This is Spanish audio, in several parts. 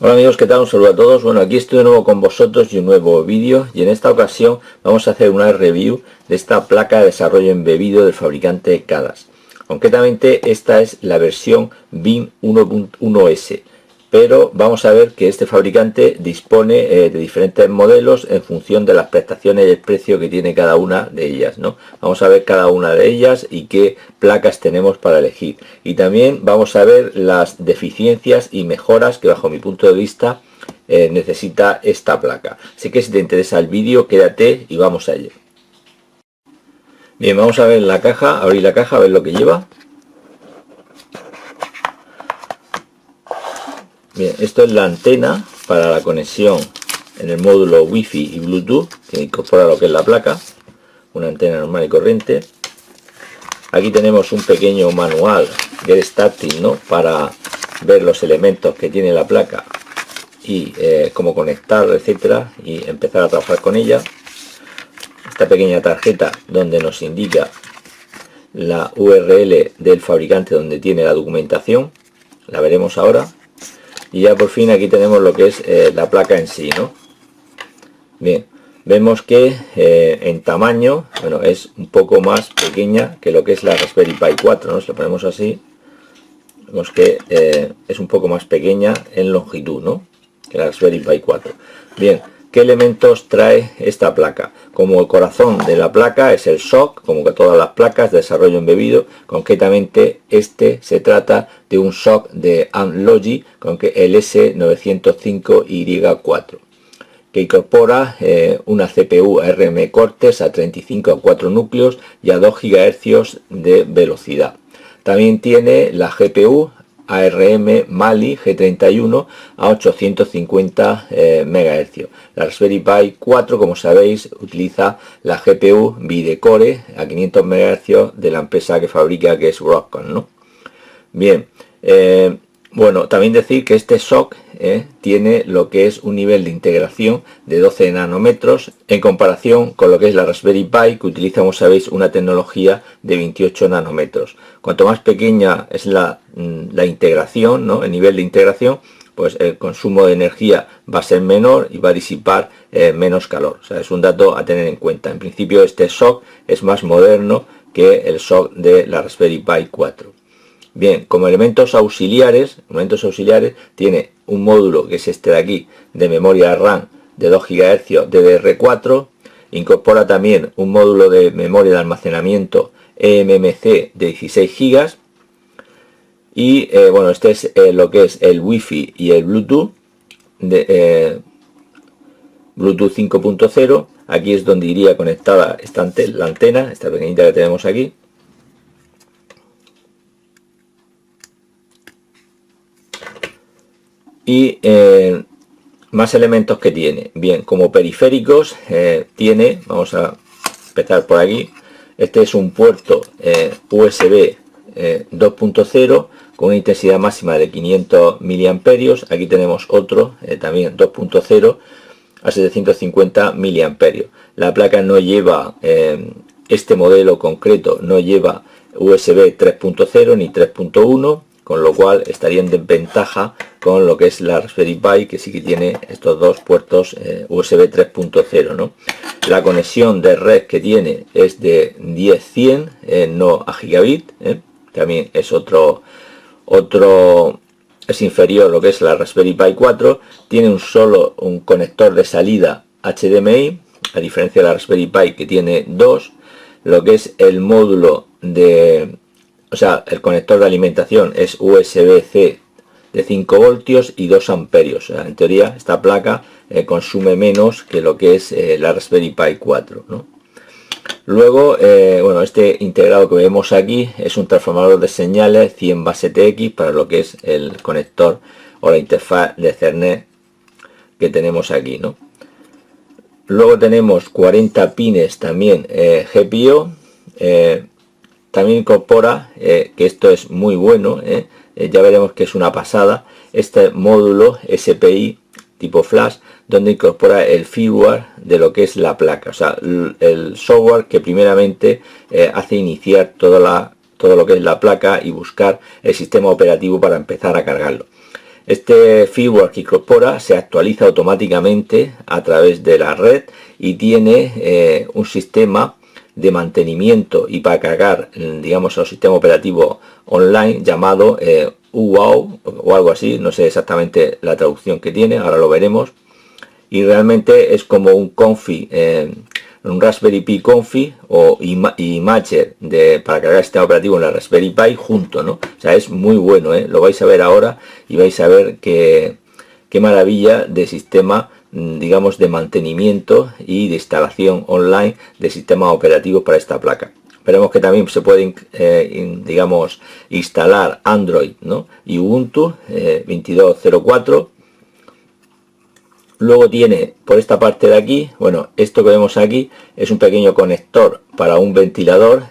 Hola amigos, ¿qué tal? Un saludo a todos. Bueno, aquí estoy de nuevo con vosotros y un nuevo vídeo, y en esta ocasión vamos a hacer una review de esta placa de desarrollo embebido del fabricante CADAS. Concretamente esta es la versión BIM 1.1S, pero vamos a ver que este fabricante dispone de diferentes modelos en función de las prestaciones y el precio que tiene cada una de ellas, ¿no? Vamos a ver cada una de ellas y qué placas tenemos para elegir, y también vamos a ver las deficiencias y mejoras que bajo mi punto de vista necesita esta placa. Así que si te interesa el vídeo, quédate y vamos a ello. Bien, vamos a ver la caja, abrir la caja, a ver lo que lleva. Bien, esto es la antena para la conexión en el módulo Wi-Fi y Bluetooth, que incorpora lo que es la placa, una antena normal y corriente. Aquí tenemos un pequeño manual de starting, ¿no?, para ver los elementos que tiene la placa y cómo conectar, etcétera, y empezar a trabajar con ella. Esta pequeña tarjeta donde nos indica la URL del fabricante, donde tiene la documentación, la veremos ahora. Y ya por fin aquí tenemos lo que es la placa en sí, ¿no? Bien, vemos que en tamaño, bueno, es un poco más pequeña que lo que es la Raspberry Pi 4, ¿no? Si lo ponemos así, vemos que es un poco más pequeña en longitud, ¿no?, que la Raspberry Pi 4. Bien, ¿qué elementos trae esta placa? Como el corazón de la placa es el SOC, como que todas las placas de desarrollo embebido. Concretamente este se trata de un SOC de Amlogi con que el S905Y4, que incorpora una CPU ARM Cortex a 35 a 4 núcleos y a 2 GHz de velocidad. También tiene la GPU ARM Mali G31 a 850 MHz. La Raspberry Pi 4, como sabéis, utiliza la GPU Videcore a 500 MHz de la empresa que fabrica, que es Broadcom, ¿no? Bien, bueno, también decir que este SOC tiene lo que es un nivel de integración de 12 nanómetros en comparación con lo que es la Raspberry Pi, que utiliza, como sabéis, una tecnología de 28 nanómetros. Cuanto más pequeña es la integración, ¿no?, el nivel de integración, pues el consumo de energía va a ser menor y va a disipar menos calor. O sea, es un dato a tener en cuenta. En principio este SOC es más moderno que el SOC de la Raspberry Pi 4. Bien, como elementos auxiliares tiene un módulo, que es este de aquí, de memoria RAM de 2 GHz DDR4. Incorpora también un módulo de memoria de almacenamiento eMMC de 16 GB. Y bueno, este es lo que es el Wi-Fi y el Bluetooth, Bluetooth 5.0. Aquí es donde iría conectada la antena, esta pequeñita que tenemos aquí. Y más elementos que tiene. Bien, como periféricos tiene, vamos a empezar por aquí, este es un puerto USB 2.0 con una intensidad máxima de 500 miliamperios. Aquí tenemos otro también 2.0 a 750 miliamperios. La placa no lleva, este modelo concreto no lleva USB 3.0 ni 3.1, con lo cual estaría en desventaja con lo que es la Raspberry Pi, que sí que tiene estos dos puertos USB 3.0, ¿no? La conexión de red que tiene es de 10-100, no a gigabit, también es es inferior a lo que es la Raspberry Pi 4. Tiene un conector de salida HDMI, a diferencia de la Raspberry Pi, que tiene dos. Lo que es el módulo el conector de alimentación es USB-C de 5 voltios y 2 amperios. O sea, en teoría esta placa consume menos que lo que es la Raspberry Pi 4, ¿no? Luego, bueno, este integrado que vemos aquí es un transformador de señales 100 base TX para lo que es el conector o la interfaz de Ethernet que tenemos aquí, ¿no? Luego tenemos 40 pines también GPIO. También incorpora, que esto es muy bueno, ya veremos que es una pasada, este módulo SPI tipo flash, donde incorpora el firmware de lo que es la placa, o sea, el software que primeramente hace iniciar todo lo que es la placa y buscar el sistema operativo para empezar a cargarlo. Este firmware que incorpora se actualiza automáticamente a través de la red y tiene un sistema de mantenimiento y para cargar, digamos, el sistema operativo online llamado UWOW o algo así, no sé exactamente la traducción que tiene, ahora lo veremos. Y realmente es como un Confi, un Raspberry Pi Confi o Imager para cargar el sistema operativo en la Raspberry Pi junto, ¿no? O sea, es muy bueno, lo vais a ver ahora y vais a ver qué maravilla de sistema, digamos, de mantenimiento y de instalación online de sistemas operativos para esta placa. Veremos que también se puede, digamos, instalar Android, ¿no? Y Ubuntu 22.04. Luego tiene por esta parte de aquí, bueno, esto que vemos aquí es un pequeño conector para un ventilador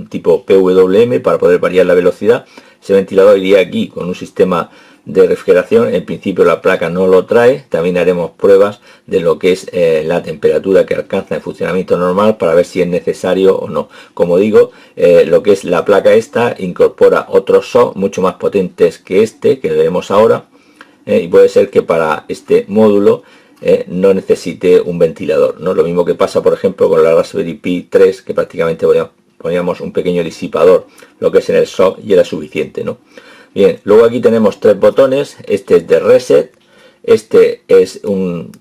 tipo PWM para poder variar la velocidad. Ese ventilador iría aquí con un sistema de refrigeración. En principio la placa no lo trae. También haremos pruebas de lo que es la temperatura que alcanza en funcionamiento normal para ver si es necesario o no. Como digo, lo que es la placa esta incorpora otros SOC mucho más potentes que este que veremos ahora. Y puede ser que para este módulo no necesite un ventilador, ¿no? Lo mismo que pasa, por ejemplo, con la Raspberry Pi 3, que prácticamente poníamos un pequeño disipador, lo que es en el SOC, y era suficiente, ¿no? Bien, luego aquí tenemos tres botones. Este es de reset, este es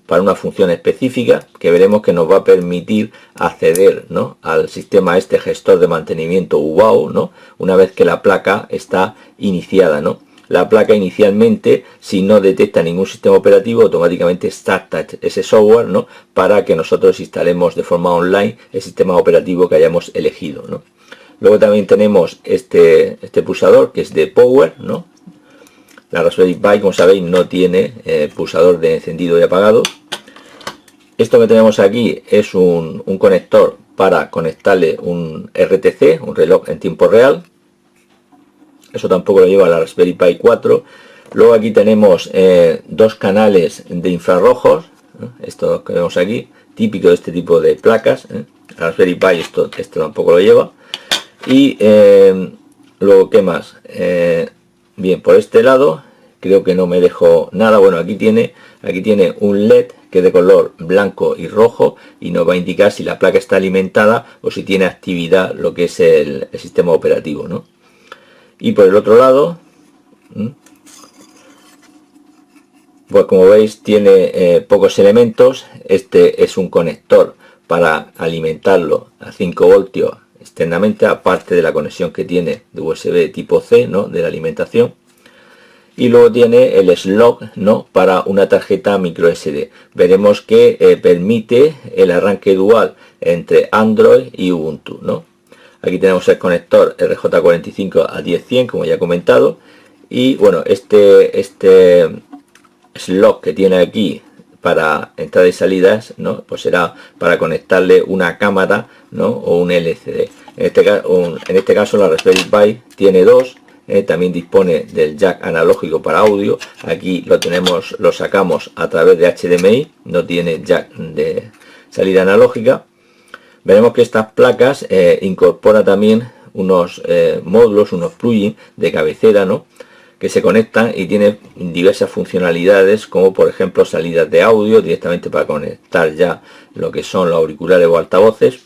para una función específica que veremos que nos va a permitir acceder, ¿no?, al sistema este gestor de mantenimiento UWOW, ¿no?, una vez que la placa está iniciada, ¿no? La placa inicialmente, si no detecta ningún sistema operativo, automáticamente starta ese software, ¿no?, para que nosotros instalemos de forma online el sistema operativo que hayamos elegido, ¿no? Luego también tenemos este pulsador que es de power, ¿no? La Raspberry Pi, como sabéis, no tiene pulsador de encendido y apagado. Esto que tenemos aquí es un conector para conectarle un RTC, un reloj en tiempo real. Eso tampoco lo lleva la Raspberry Pi 4. Luego aquí tenemos dos canales de infrarrojos, esto que vemos aquí, típico de este tipo de placas. La Raspberry Pi esto tampoco lo lleva. Y luego, ¿qué más? Bien, por este lado creo que no me dejo nada. Bueno, aquí tiene un LED que es de color blanco y rojo y nos va a indicar si la placa está alimentada o si tiene actividad lo que es el sistema operativo, ¿no? Y por el otro lado, pues como veis tiene pocos elementos. Este es un conector para alimentarlo a 5 voltios externamente, aparte de la conexión que tiene de USB tipo C, ¿no?, de la alimentación. Y luego tiene el slot, ¿no?, para una tarjeta micro SD. Veremos que permite el arranque dual entre Android y Ubuntu, ¿no? Aquí tenemos el conector RJ45 a 10100, como ya he comentado. Y bueno, este slot que tiene aquí para entradas y salidas, ¿no?, pues será para conectarle una cámara, ¿no?, o un LCD. En este caso la Raspberry Pi tiene dos. También dispone del jack analógico para audio. Aquí lo sacamos a través de HDMI, no tiene jack de salida analógica. Veremos que estas placas incorporan también unos módulos, unos plugins de cabecera, ¿no?, que se conectan y tienen diversas funcionalidades, como por ejemplo salidas de audio directamente para conectar ya lo que son los auriculares o altavoces.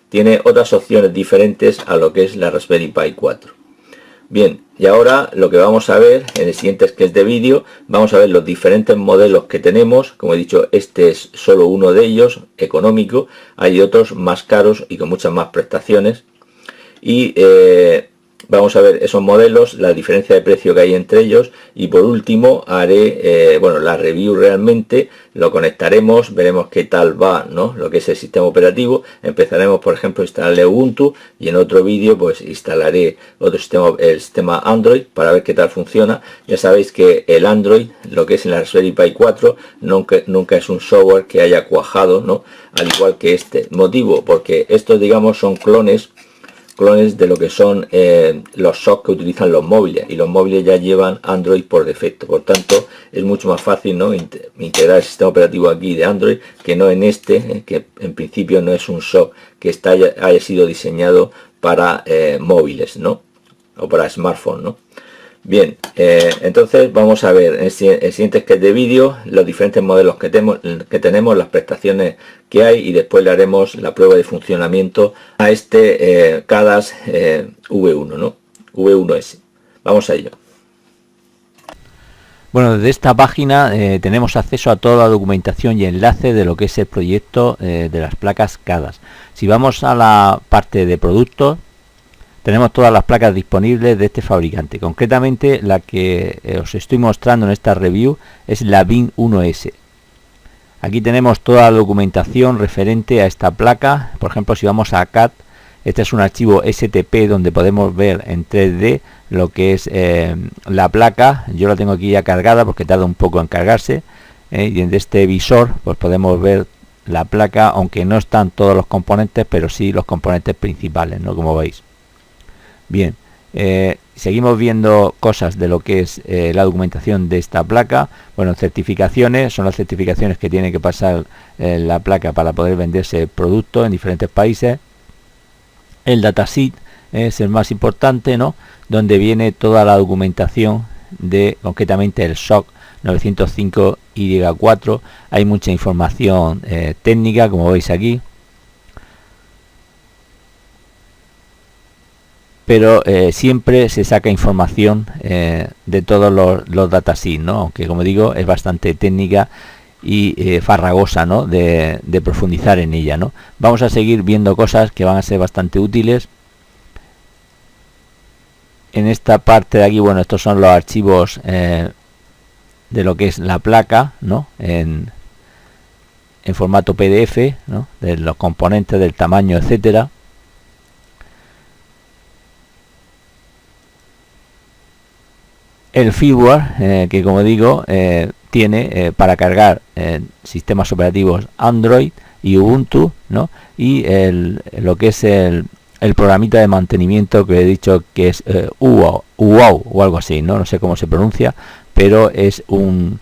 Tiene otras opciones diferentes a lo que es la Raspberry Pi 4. Bien, y ahora lo que vamos a ver en el siguiente sketch de vídeo, vamos a ver los diferentes modelos que tenemos. Como he dicho, este es solo uno de ellos, económico. Hay otros más caros y con muchas más prestaciones. Y vamos a ver esos modelos, la diferencia de precio que hay entre ellos, y por último haré bueno, la review realmente, lo conectaremos, veremos qué tal va, ¿no?, lo que es el sistema operativo. Empezaremos, por ejemplo, a instalarle Ubuntu y en otro vídeo pues instalaré otro sistema, el sistema Android, para ver qué tal funciona. Ya sabéis que el Android, lo que es en la Raspberry Pi 4, nunca es un software que haya cuajado, ¿no?, al igual que este. Motivo, porque estos, digamos, son clones de lo que son los SOC que utilizan los móviles, y los móviles ya llevan Android por defecto. Por tanto, es mucho más fácil, ¿no?, integrar el sistema operativo aquí de Android que no en este, que en principio no es un SOC que haya sido diseñado para móviles, ¿no?, o para smartphone, ¿no? Bien, entonces vamos a ver el siguiente sketch de vídeo los diferentes modelos que tenemos, las prestaciones que hay, y después le haremos la prueba de funcionamiento a este CADAS V1, ¿no? V1S. Vamos a ello. Bueno, desde esta página tenemos acceso a toda la documentación y enlace de lo que es el proyecto de las placas CADAS. Si vamos a la parte de productos, tenemos todas las placas disponibles de este fabricante. Concretamente, la que os estoy mostrando en esta review es la BIN1S. Aquí tenemos toda la documentación referente a esta placa. Por ejemplo, si vamos a CAD, este es un archivo STP donde podemos ver en 3D lo que es la placa. Yo la tengo aquí ya cargada porque tarda un poco en cargarse. Y en este visor pues podemos ver la placa, aunque no están todos los componentes, pero sí los componentes principales, ¿no? Como veis. Bien, seguimos viendo cosas de lo que es la documentación de esta placa. Bueno, certificaciones, son las certificaciones que tiene que pasar la placa para poder venderse el producto en diferentes países. El datasheet es el más importante, ¿no? Donde viene toda la documentación de concretamente el SOC 905Y4. Hay mucha información técnica, como veis aquí. Pero siempre se saca información de todos los datasheets, ¿no? Aunque, como digo, es bastante técnica y farragosa, ¿no? de profundizar en ella, ¿no? Vamos a seguir viendo cosas que van a ser bastante útiles. En esta parte de aquí, bueno, estos son los archivos de lo que es la placa, ¿no? En formato PDF, ¿no? De los componentes, del tamaño, etcétera. El firmware, que como digo, tiene para cargar sistemas operativos Android y Ubuntu, ¿no? Y lo que es el programita de mantenimiento que he dicho que es UAU o algo así, no sé cómo se pronuncia, pero es un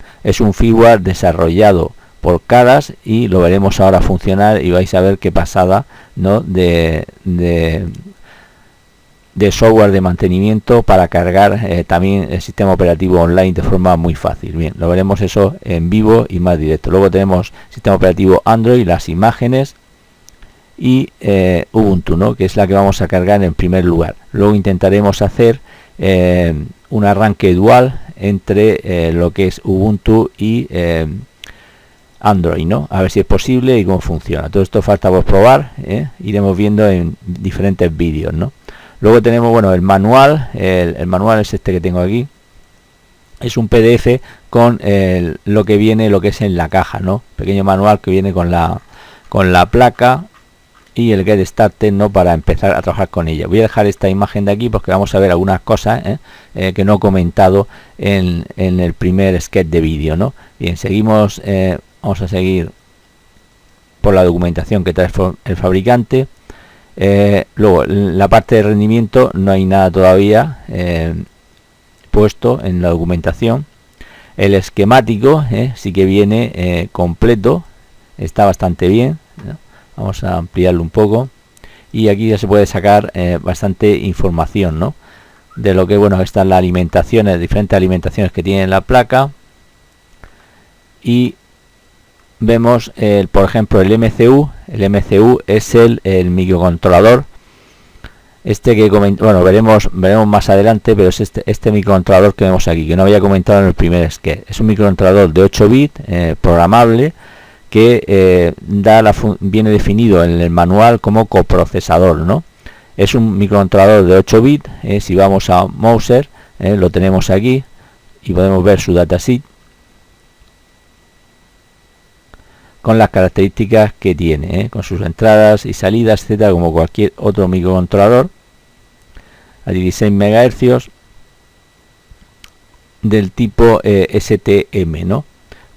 firmware desarrollado por CADAS y lo veremos ahora funcionar y vais a ver qué pasada, ¿no? de software de mantenimiento para cargar también el sistema operativo online de forma muy fácil. Bien, lo veremos eso en vivo y más directo. Luego tenemos sistema operativo Android, las imágenes y Ubuntu, ¿no? Que es la que vamos a cargar en primer lugar. Luego intentaremos hacer un arranque dual entre lo que es Ubuntu y Android, ¿no? A ver si es posible y cómo funciona. Todo esto falta por probar, iremos viendo en diferentes vídeos, ¿no? Luego tenemos, bueno, el manual. El manual es este que tengo aquí. Es un PDF con lo que viene, lo que es en la caja, ¿no? Pequeño manual que viene con la placa y el Get Started, ¿no? Para empezar a trabajar con ella. Voy a dejar esta imagen de aquí porque vamos a ver algunas cosas que no he comentado en el primer sketch de vídeo, ¿no? Bien, seguimos. Vamos a seguir por la documentación que trae el fabricante. Luego, en la parte de rendimiento no hay nada todavía puesto en la documentación. El esquemático sí que viene completo, está bastante bien, ¿no? Vamos a ampliarlo un poco y aquí ya se puede sacar bastante información, ¿no? De lo que, bueno, están las alimentaciones, diferentes alimentaciones que tiene la placa, y vemos por ejemplo el MCU. El MCU es el microcontrolador este que veremos más adelante, pero es este microcontrolador que vemos aquí, que no había comentado en el primer sketch. Es un microcontrolador de 8 bits programable que viene definido en el manual como coprocesador, ¿no? Es un microcontrolador de 8 bits. Si vamos a Mouser, lo tenemos aquí y podemos ver su datasheet con las características que tiene, con sus entradas y salidas, etcétera, como cualquier otro microcontrolador a 16 MHz del tipo STM, ¿no?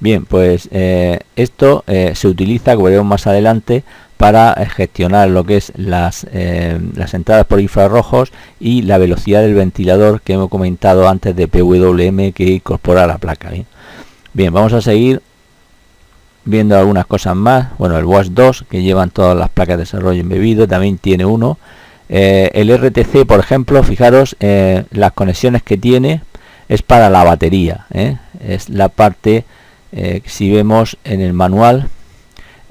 Bien, pues esto se utiliza, como veremos más adelante, para gestionar lo que es las entradas por infrarrojos y la velocidad del ventilador que hemos comentado antes de PWM que incorpora la placa. Bien, vamos a seguir viendo algunas cosas más. Bueno, el WASD 2 que llevan todas las placas de desarrollo embebido también tiene uno. El RTC, por ejemplo, fijaros las conexiones que tiene es para la batería, es la parte, si vemos en el manual,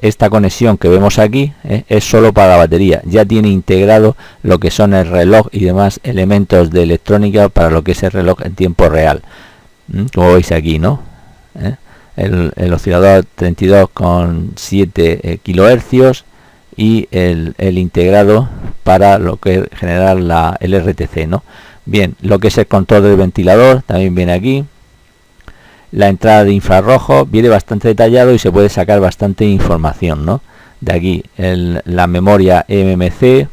esta conexión que vemos aquí es solo para la batería, ya tiene integrado lo que son el reloj y demás elementos de electrónica para lo que es el reloj en tiempo real, como veis aquí, ¿no? El oscilador 32,7 kHz y el integrado para lo que generar el RTC, ¿no? Bien, lo que es el control del ventilador también viene aquí. La entrada de infrarrojo viene bastante detallado y se puede sacar bastante información, ¿no? De aquí la memoria eMMC,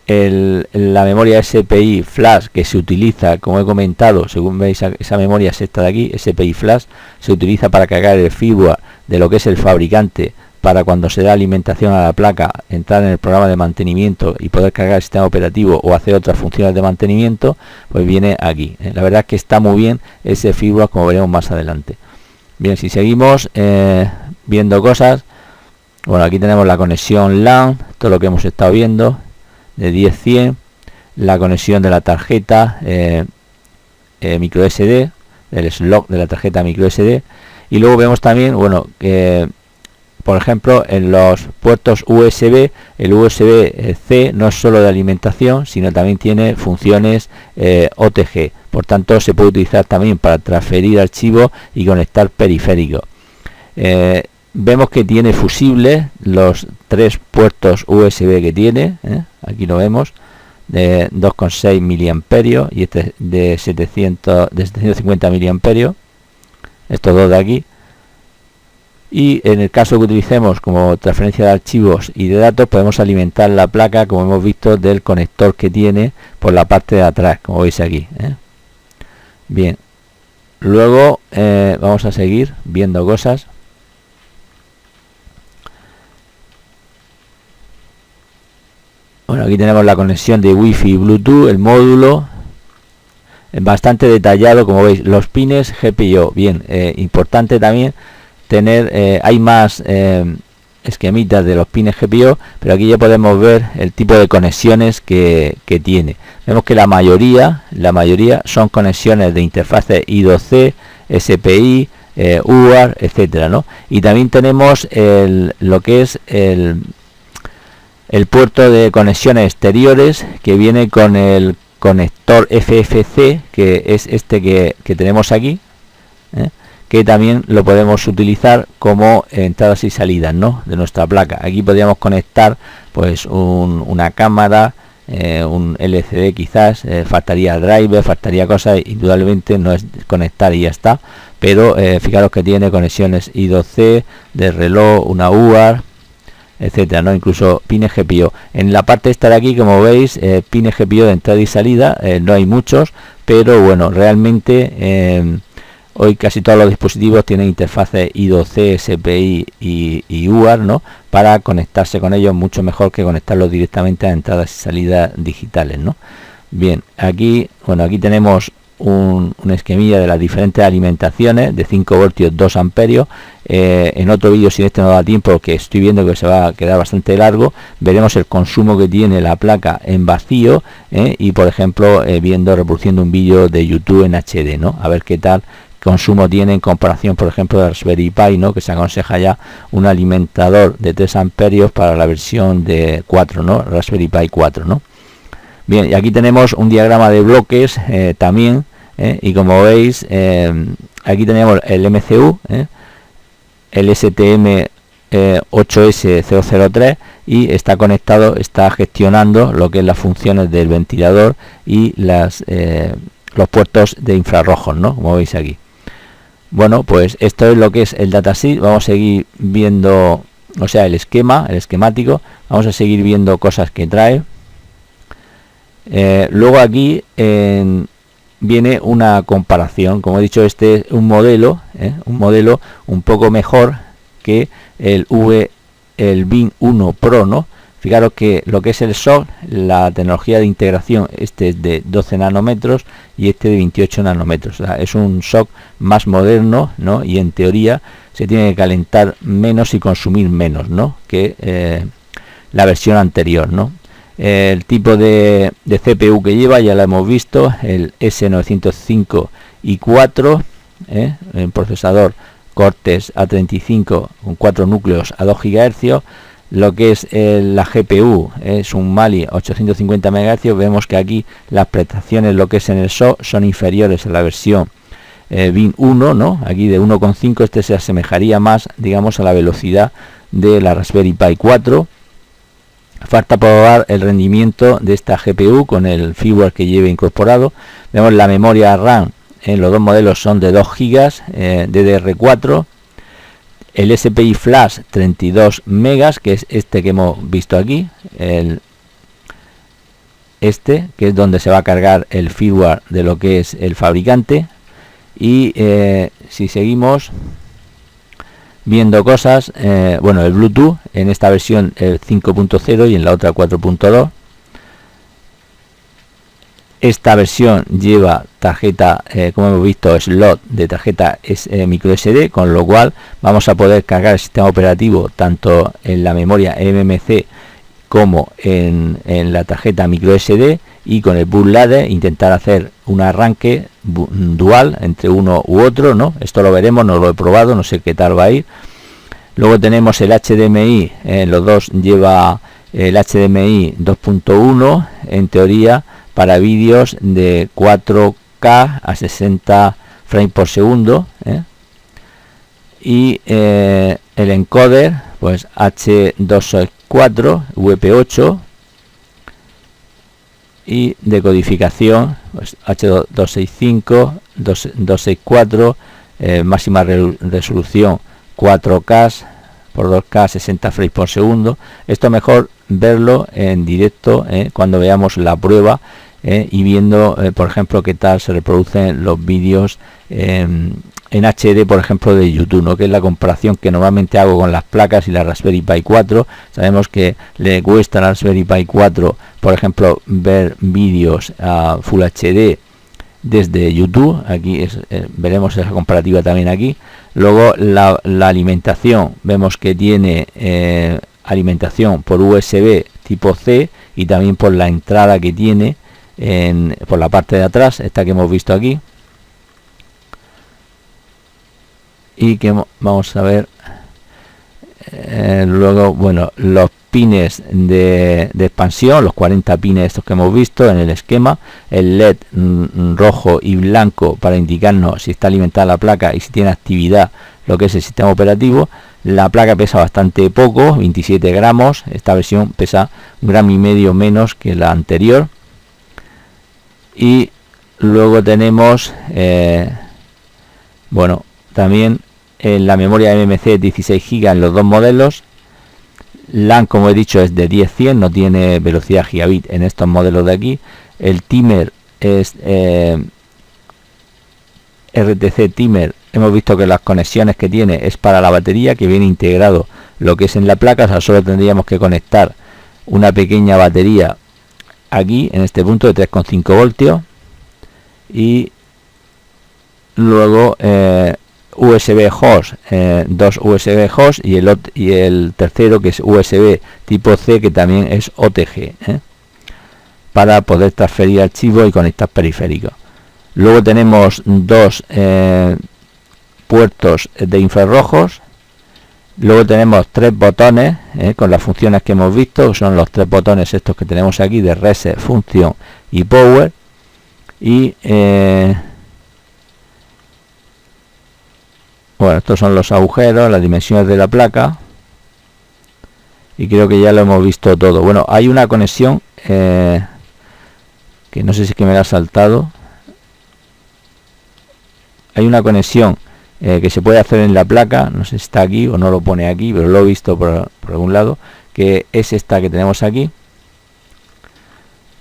la memoria SPI flash que se utiliza, como he comentado, según veis, esa memoria es esta de aquí, SPI flash, se utiliza para cargar el firmware de lo que es el fabricante, para cuando se da alimentación a la placa, entrar en el programa de mantenimiento y poder cargar el sistema operativo o hacer otras funciones de mantenimiento, pues viene aquí. La verdad es que está muy bien ese firmware, como veremos más adelante. Bien, si seguimos viendo cosas, bueno, aquí tenemos la conexión LAN, todo lo que hemos estado viendo, de 10-100, la conexión de la tarjeta micro SD, el slot de la tarjeta micro SD, y luego vemos también, bueno, por ejemplo, en los puertos USB, el USB-C no es solo de alimentación, sino también tiene funciones OTG. Por tanto, se puede utilizar también para transferir archivos y conectar periféricos. Vemos que tiene fusibles los 3 puertos USB que tiene, aquí lo vemos, de 2,6 miliamperios y este de 750 miliamperios, estos dos de aquí. Y en el caso que utilicemos como transferencia de archivos y de datos, podemos alimentar la placa, como hemos visto, del conector que tiene por la parte de atrás, como veis aquí. Bien, luego vamos a seguir viendo cosas. Bueno, aquí tenemos la conexión de Wi-Fi y Bluetooth, el módulo, bastante detallado, como veis, los pines GPIO. Bien, importante también tener, hay más esquemitas de los pines GPIO, pero aquí ya podemos ver el tipo de conexiones que tiene. Vemos que la mayoría son conexiones de interfaces I2C, SPI, UART, etcétera, ¿no? Y también tenemos lo que es el puerto de conexiones exteriores, que viene con el conector FFC, que es este que tenemos aquí, que también lo podemos utilizar como entradas y salidas, ¿no?, de nuestra placa. Aquí podríamos conectar pues una cámara, un LCD quizás, faltaría driver, faltaría cosas, indudablemente no es conectar y ya está, pero fijaros que tiene conexiones I2C, de reloj, una UART, etcétera, ¿no? Incluso pines GPIO. En la parte esta de aquí, como veis, pines GPIO de entrada y salida, no hay muchos, pero bueno, realmente hoy casi todos los dispositivos tienen interfaces I2C, SPI y UART, ¿no?, para conectarse con ellos mucho mejor que conectarlos directamente a entradas y salidas digitales, ¿no? Bien, aquí, bueno, aquí tenemos un esquemilla de las diferentes alimentaciones de 5 voltios 2 amperios. En otro vídeo, si este no da tiempo, porque estoy viendo que se va a quedar bastante largo, veremos el consumo que tiene la placa en vacío, y por ejemplo reproduciendo un vídeo de YouTube en HD, ¿no?, a ver qué tal consumo tiene en comparación, por ejemplo, de Raspberry Pi, ¿no?, que se aconseja ya un alimentador de 3 amperios para la versión de 4, ¿no?, Raspberry Pi 4, ¿no? Bien, y aquí tenemos un diagrama de bloques también, y como veis, aquí tenemos el MCU, el STM 8S003, y está conectado, está gestionando lo que es las funciones del ventilador y los puertos de infrarrojos, ¿no?, como veis aquí. Bueno, pues esto es lo que es el datasheet. Vamos a seguir viendo, o sea, el esquemático. Vamos a seguir viendo cosas que trae. Luego aquí viene una comparación. Como he dicho, este es un modelo un poco mejor que el BIM 1 Pro, ¿no? Fijaros que lo que es el SOC, la tecnología de integración, este es de 12 nanómetros y este de 28 nanómetros. O sea, es un SOC más moderno, ¿no?, y en teoría se tiene que calentar menos y consumir menos, ¿no?, que la versión anterior, ¿no? El tipo de CPU que lleva ya lo hemos visto, el S905 i4, el procesador Cortex A35 con 4 núcleos a 2 GHz. Lo que es la GPU es un Mali 850 MHz. Vemos que aquí las prestaciones, lo que es en el SOC, son inferiores a la versión BIN 1, ¿no? Aquí de 1,5, este se asemejaría más, digamos, a la velocidad de la Raspberry Pi 4. Falta probar el rendimiento de esta GPU con el firmware que lleve incorporado. Vemos la memoria RAM en los dos modelos son de 2 GB DDR4. El SPI Flash 32 megas, que es este que hemos visto aquí, que es donde se va a cargar el firmware de lo que es el fabricante. Y si seguimos viendo cosas, bueno, el Bluetooth en esta versión 5.0 y en la otra 4.2. Esta versión lleva tarjeta, como hemos visto, slot de tarjeta micro SD, con lo cual vamos a poder cargar el sistema operativo tanto en la memoria MMC como en la tarjeta micro SD, y con el bootloader intentar hacer un arranque dual entre uno u otro, ¿no? Esto lo veremos, no lo he probado, no sé qué tal va a ir. Luego tenemos el HDMI, los dos lleva el HDMI 2.1, en teoría para vídeos de 4K a 60 frames por segundo, y el encoder pues H264 VP8, y de codificación pues H265 264, máxima resolución 4K por 2K 60 frames por segundo. Esto mejor verlo en directo cuando veamos la prueba, y viendo por ejemplo qué tal se reproducen los vídeos en HD, por ejemplo, de YouTube, ¿no? Que es la comparación que normalmente hago con las placas y la Raspberry Pi 4. Sabemos que le cuesta a la Raspberry Pi 4, por ejemplo, ver vídeos a Full HD desde YouTube. Aquí veremos esa comparativa también aquí. Luego la alimentación, vemos que tiene alimentación por USB tipo C, y también por la entrada que tiene por la parte de atrás, esta que hemos visto aquí. Y que vamos a ver luego, bueno, los pines de expansión, los 40 pines estos que hemos visto en el esquema, el LED rojo y blanco para indicarnos si está alimentada la placa y si tiene actividad lo que es el sistema operativo. La placa pesa bastante poco, 27 gramos, esta versión pesa 1,5 gramos menos que la anterior. Y luego tenemos bueno, también en la memoria MMC 16 GB en los dos modelos. LAN, como he dicho, es de 10-100, no tiene velocidad gigabit en estos modelos de aquí. El timer es RTC timer. Hemos visto que las conexiones que tiene es para la batería, que viene integrado lo que es en la placa. O sea, solo tendríamos que conectar una pequeña batería aquí en este punto de 3,5 voltios, y luego USB host, dos USB host, y el tercero que es USB tipo C, que también es OTG, para poder transferir archivos y conectar periféricos. Luego tenemos dos puertos de infrarrojos. Luego tenemos 3 botones con las funciones que hemos visto, que son los 3 botones estos que tenemos aquí de reset, función y power. Y bueno, estos son los agujeros, las dimensiones de la placa, y creo que ya lo hemos visto todo. Bueno, hay una conexión que no sé si es que me la ha saltado. Hay una conexión que se puede hacer en la placa, no sé si está aquí o no lo pone aquí, pero lo he visto por algún lado, que es esta que tenemos aquí,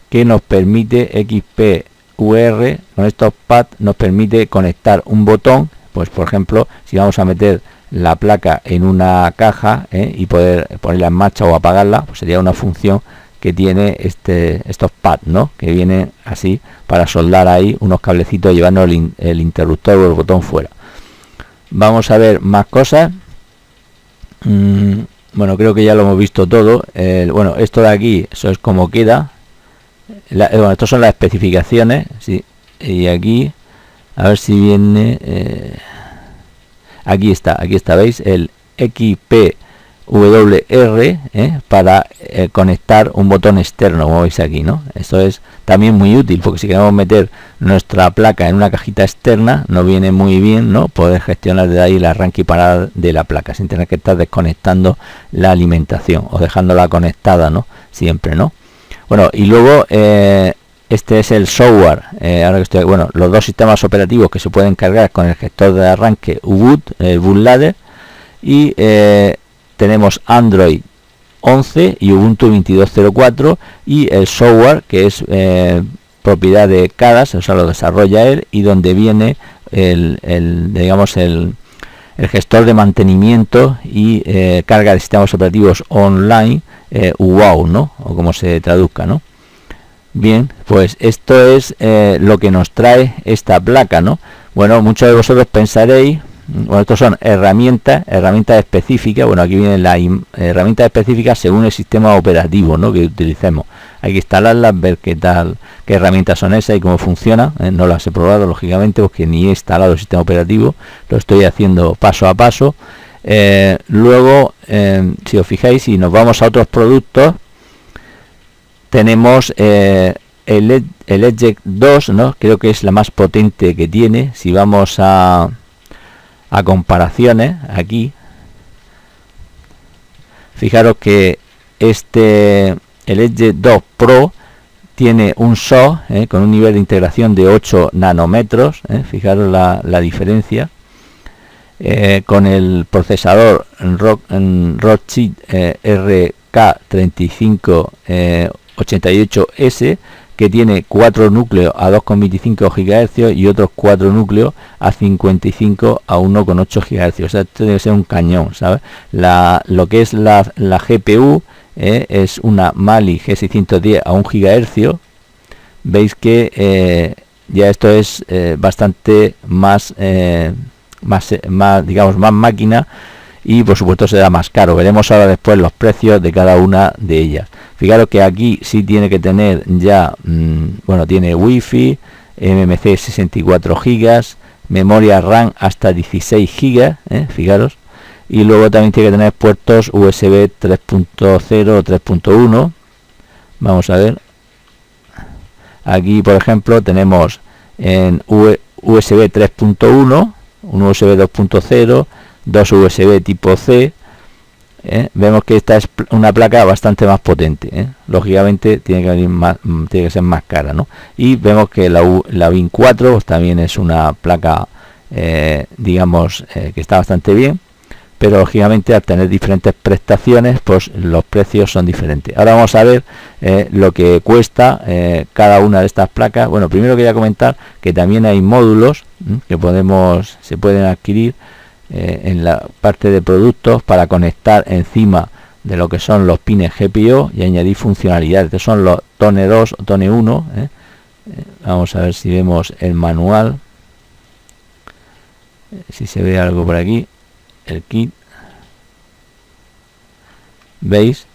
que nos permite XPUR, con estos pads nos permite conectar un botón. Pues por ejemplo, si vamos a meter la placa en una caja y poder ponerla en marcha o apagarla, pues sería una función que tiene estos pads, ¿no? Que vienen así para soldar ahí unos cablecitos, llevando el interruptor o el botón fuera. Vamos a ver más cosas. bueno, creo que ya lo hemos visto todo. Bueno, esto de aquí, eso es como queda. Bueno, estas son las especificaciones, sí. Y aquí, a ver si viene. Aquí está, ¿veis? El XPWR para conectar un botón externo, como veis aquí, ¿no? Esto es también muy útil, porque si queremos meter nuestra placa en una cajita externa, nos viene muy bien, ¿no? Poder gestionar desde ahí el arranque y parada de la placa, sin tener que estar desconectando la alimentación o dejándola conectada, ¿no? Siempre, ¿no? Bueno, y luego este es el software. Ahora que estoy, bueno, los dos sistemas operativos que se pueden cargar con el gestor de arranque Ubuntu, Bootloader, y tenemos Android 11 y Ubuntu 22.04, y el software que es propiedad de Cadas, o sea, lo desarrolla él, y donde viene digamos el gestor de mantenimiento y carga de sistemas operativos online, UAU, ¿no? O como se traduzca, ¿no? Bien, pues esto es lo que nos trae esta placa, ¿no? Bueno, muchos de vosotros pensaréis, bueno, estos son herramientas específicas. Bueno, aquí vienen las herramientas específicas según el sistema operativo, ¿no? Que utilicemos. Hay que instalarlas, ver qué herramientas son esas y cómo funcionan. No las he probado, lógicamente, porque ni he instalado el sistema operativo. Lo estoy haciendo paso a paso. Luego, si os fijáis, si nos vamos a otros productos, tenemos el Edge 2, ¿no? Creo que es la más potente que tiene. Si vamos a comparaciones, aquí, fijaros que el Edge 2 Pro tiene un SOC con un nivel de integración de 8 nanómetros. Fijaros la diferencia. Con el procesador Rockchip RK3588S, que tiene 4 núcleos a 2,25 GHz y otros 4 núcleos a 55 a 1,8 GHz. O sea, esto debe ser un cañón, ¿sabes? Lo que es la GPU es una Mali G610 a 1 GHz. Veis que ya esto es bastante más digamos, más máquina, y por supuesto será más caro. Veremos ahora después los precios de cada una de ellas. Fijaros que aquí sí tiene que tener ya, bueno, tiene Wi-Fi, MMC 64 GB, memoria RAM hasta 16 GB, fijaros, y luego también tiene que tener puertos USB 3.0 o 3.1. Vamos a ver. Aquí, por ejemplo, tenemos en USB 3.1, un USB 2.0, dos USB tipo C. Vemos que esta es una placa bastante más potente. Lógicamente tiene que venir tiene que ser más cara, ¿no? Y vemos que la BIN 4 pues, también es una placa, digamos, que está bastante bien, pero lógicamente al tener diferentes prestaciones, pues los precios son diferentes. Ahora vamos a ver lo que cuesta cada una de estas placas. Bueno, primero quería comentar que también hay módulos que se pueden adquirir en la parte de productos para conectar encima de lo que son los pines GPIO y añadir funcionalidades. Estos son los Tone 2 o Tone 1. Vamos a ver si vemos el manual, si se ve algo por aquí. El kit, veis,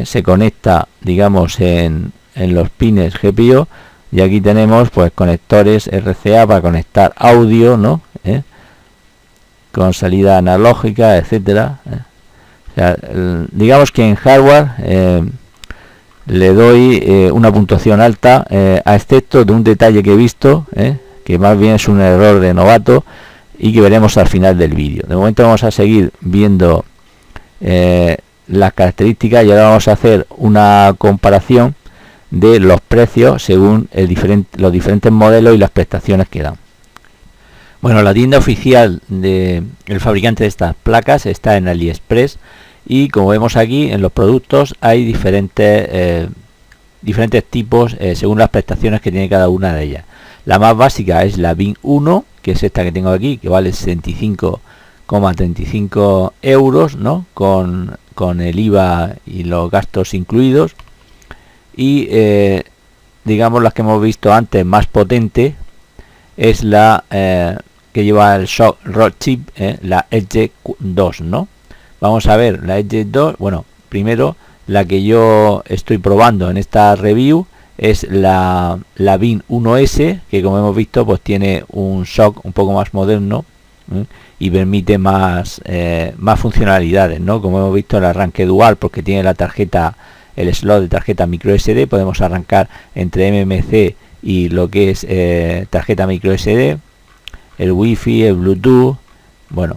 se conecta, digamos, en los pines GPIO, y aquí tenemos pues conectores RCA para conectar audio, ¿no? Con salida analógica, etcétera. O sea, digamos que en hardware le doy una puntuación alta, a excepto de un detalle que he visto, que más bien es un error de novato y que veremos al final del vídeo. De momento vamos a seguir viendo las características, y ahora vamos a hacer una comparación de los precios según los diferentes modelos y las prestaciones que dan. Bueno, la tienda oficial del fabricante de estas placas está en AliExpress, y como vemos aquí en los productos hay diferentes tipos según las prestaciones que tiene cada una de ellas. La más básica es la BIN 1, que es esta que tengo aquí, que vale 65,35 euros, ¿no? Con el IVA y los gastos incluidos. Y digamos, las que hemos visto antes, más potente, es la que lleva el Rockchip, la Edge 2, ¿no? vamos a ver la Edge 2. Bueno, primero la que yo estoy probando en esta review es la BIN 1S, que como hemos visto pues tiene un shock un poco más moderno, y permite más funcionalidades, ¿no? Como hemos visto, el arranque dual, porque tiene la tarjeta, el slot de tarjeta micro SD, podemos arrancar entre MMC y lo que es tarjeta micro SD, el wifi, el bluetooth. Bueno,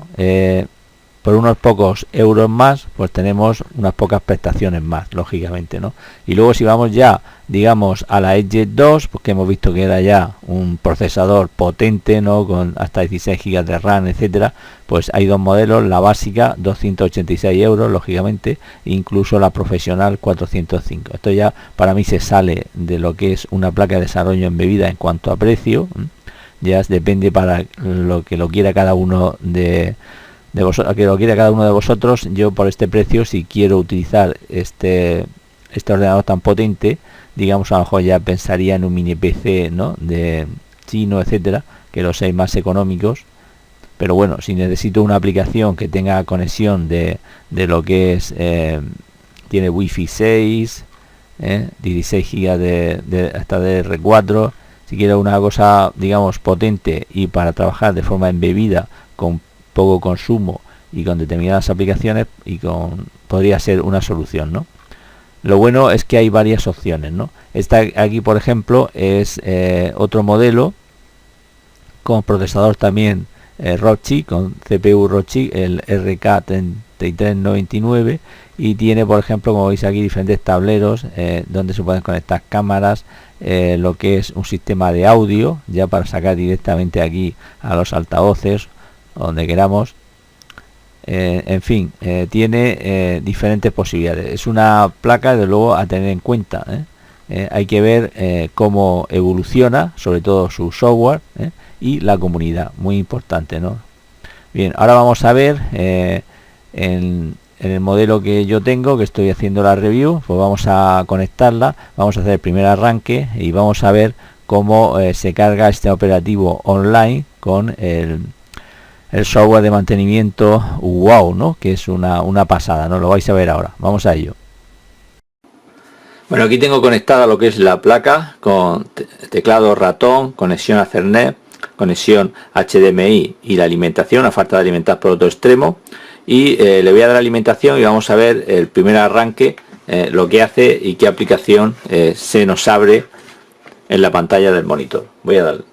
por unos pocos euros más pues tenemos unas pocas prestaciones más, lógicamente, ¿no? Y luego si vamos ya, digamos, a la Edge 2, pues que hemos visto que era ya un procesador potente, ¿no? Con hasta 16 GB de RAM, etcétera, pues hay dos modelos, la básica 286 euros, lógicamente, incluso la profesional 405. Esto ya para mí se sale de lo que es una placa de desarrollo embebida en cuanto a precio. Ya depende para lo que lo quiera cada uno de vosotros, que lo quiera cada uno de vosotros. Yo por este precio, si quiero utilizar este ordenador tan potente, digamos, a lo mejor ya pensaría en un mini PC, ¿no? De chino, etcétera, que los hay más económicos. Pero bueno, si necesito una aplicación que tenga conexión de lo que es tiene wifi 6, 16 GB de hasta DR4, si quiero una cosa, digamos, potente y para trabajar de forma embebida con poco consumo y con determinadas aplicaciones, podría ser una solución, ¿no? Lo bueno es que hay varias opciones, ¿no? Esta aquí, por ejemplo, es otro modelo con procesador también Rockchip, con CPU Rockchip, el RK3399, y tiene, por ejemplo, como veis aquí, diferentes tableros donde se pueden conectar cámaras, lo que es un sistema de audio ya para sacar directamente aquí a los altavoces donde queramos. En fin, tiene diferentes posibilidades. Es una placa de luego a tener en cuenta, hay que ver cómo evoluciona, sobre todo su software, y la comunidad, muy importante, ¿no? Bien, ahora vamos a ver en el modelo que yo tengo, que estoy haciendo la review, pues vamos a conectarla, vamos a hacer el primer arranque y vamos a ver cómo se carga este operativo online con el software de mantenimiento WOW, ¿no? Que es una pasada, ¿no? Lo vais a ver ahora. Vamos a ello. Bueno, aquí tengo conectada lo que es la placa con teclado ratón, conexión a Ethernet, conexión HDMI y la alimentación, a falta de alimentar por otro extremo. Y le voy a dar alimentación y vamos a ver el primer arranque, lo que hace y qué aplicación se nos abre en la pantalla del monitor. Voy a darle.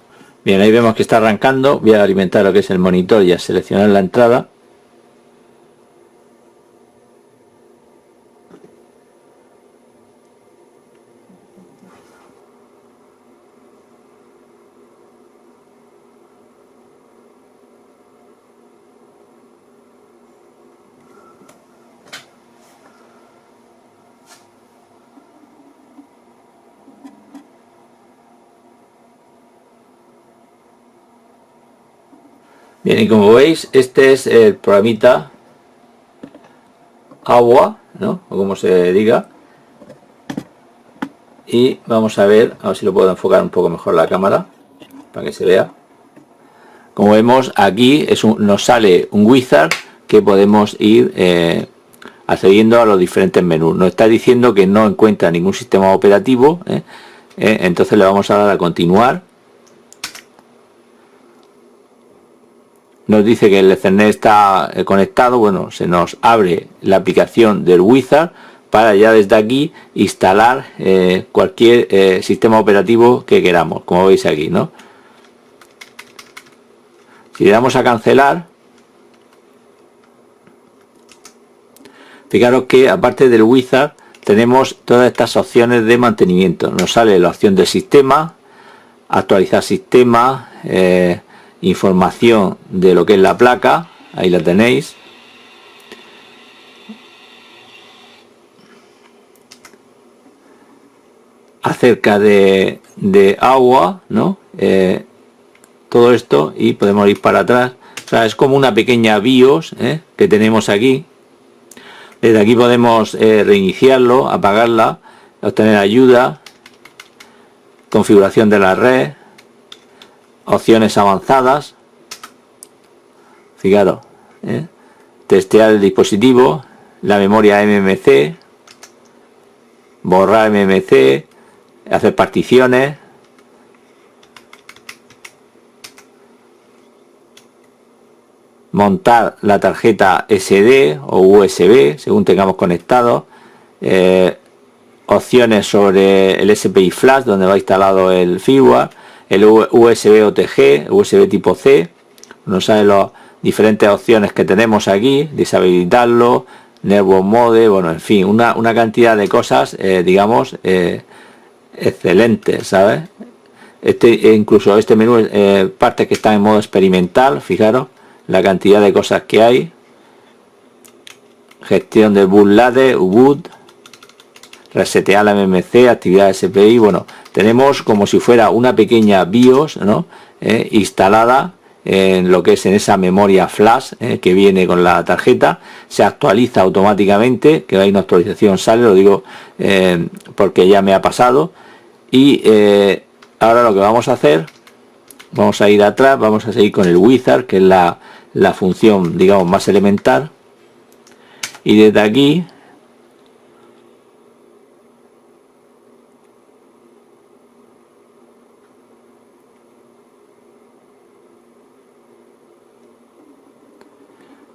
Bien, ahí vemos que está arrancando. Voy a alimentar lo que es el monitor y a seleccionar la entrada. Bien, y como veis, este es el programita agua, ¿no? O como se diga. Y vamos a ver si lo puedo enfocar un poco mejor la cámara para que se vea. Como vemos aquí nos sale un wizard que podemos ir accediendo a los diferentes menús. Nos está diciendo que no encuentra ningún sistema operativo, entonces le vamos a dar a continuar. Nos dice que el Ethernet está conectado. Bueno, se nos abre la aplicación del wizard para ya desde aquí instalar cualquier sistema operativo que queramos, como veis aquí, ¿no? Si le damos a cancelar, fijaros que aparte del wizard tenemos todas estas opciones de mantenimiento. Nos sale la opción del sistema, actualizar sistema, información de lo que es la placa, ahí la tenéis. Acerca de agua, ¿no? Todo esto, y podemos ir para atrás. O sea, es como una pequeña BIOS que tenemos aquí. Desde aquí podemos reiniciarlo, apagarla, obtener ayuda, configuración de la red, opciones avanzadas. Fijaros, testear el dispositivo, la memoria MMC, borrar MMC, hacer particiones, montar la tarjeta SD o USB según tengamos conectado, opciones sobre el SPI Flash donde va instalado el firmware, el USB OTG, USB tipo C, nos salen las diferentes opciones que tenemos aquí, deshabilitarlo, Network Mode, bueno, en fin, una cantidad de cosas, digamos, excelentes, ¿sabes? Incluso este menú, partes que están en modo experimental, fijaros la cantidad de cosas que hay, gestión del bootloader, boot, resetear la MMC, actividad SPI, bueno, tenemos como si fuera una pequeña BIOS, ¿no? Instalada en lo que es en esa memoria flash que viene con la tarjeta, se actualiza automáticamente, que hay una actualización, sale, lo digo porque ya me ha pasado, y ahora lo que vamos a hacer, vamos a ir atrás, vamos a seguir con el wizard, que es la función, digamos, más elemental, y desde aquí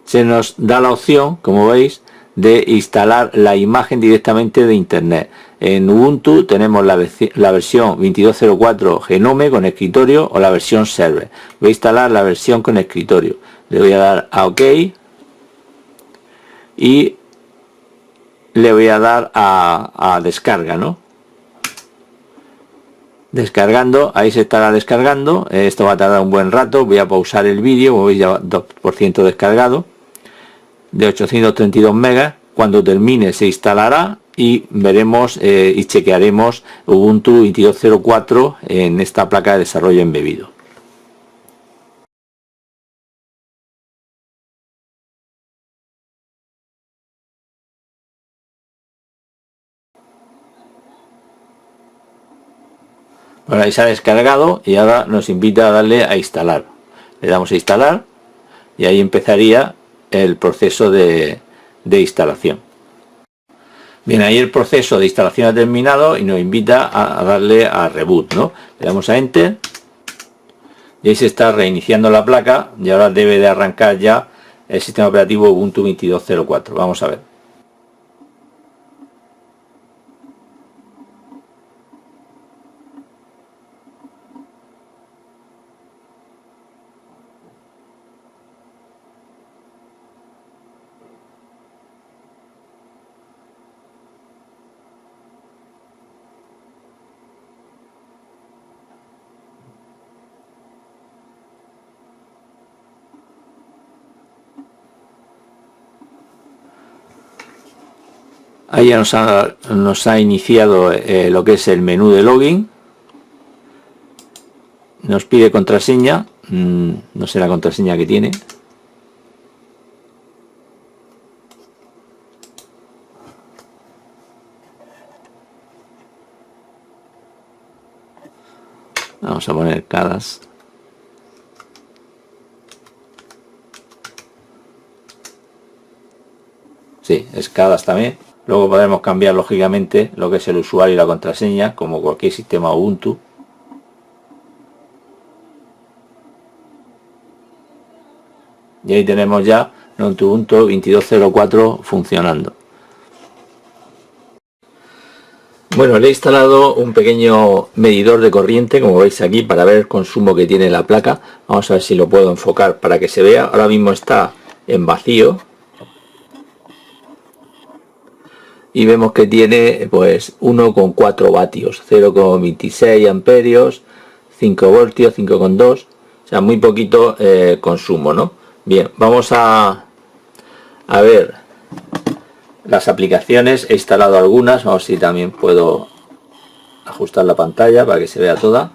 se nos da la opción, como veis, de instalar la imagen directamente de internet. En Ubuntu tenemos la versión 22.04 Genome con escritorio o la versión server. Voy a instalar la versión con escritorio. Le voy a dar a OK y le voy a dar a descarga, ¿no? Descargando, ahí se estará descargando. Esto va a tardar un buen rato. Voy a pausar el vídeo, como veis ya 2% descargado, de 832 megas. Cuando termine se instalará y veremos y chequearemos Ubuntu 22.04 en esta placa de desarrollo embebido. Bueno, ahí se ha descargado y ahora nos invita a darle a instalar. Le damos a instalar y ahí empezaría el proceso de instalación. Bien, ahí el proceso de instalación ha terminado y nos invita a darle a reboot, ¿no? Le damos a enter y ahí se está reiniciando la placa y ahora debe de arrancar ya el sistema operativo Ubuntu 22.04. Vamos a ver. Ahí ya nos ha iniciado lo que es el menú de login. Nos pide contraseña, no sé la contraseña que tiene. Vamos a poner CADAS. Sí, es CADAS también. Luego podemos cambiar lógicamente lo que es el usuario y la contraseña, como cualquier sistema Ubuntu. Y ahí tenemos ya Ubuntu 22.04 funcionando. Bueno, le he instalado un pequeño medidor de corriente, como veis aquí, para ver el consumo que tiene la placa. Vamos a ver si lo puedo enfocar para que se vea. Ahora mismo está en vacío. Y vemos que tiene pues 1,4 vatios, 0,26 amperios, 5 voltios, 5,2, o sea, muy poquito consumo, ¿no? Bien, vamos a ver las aplicaciones. He instalado algunas, vamos a ver si también puedo ajustar la pantalla para que se vea toda.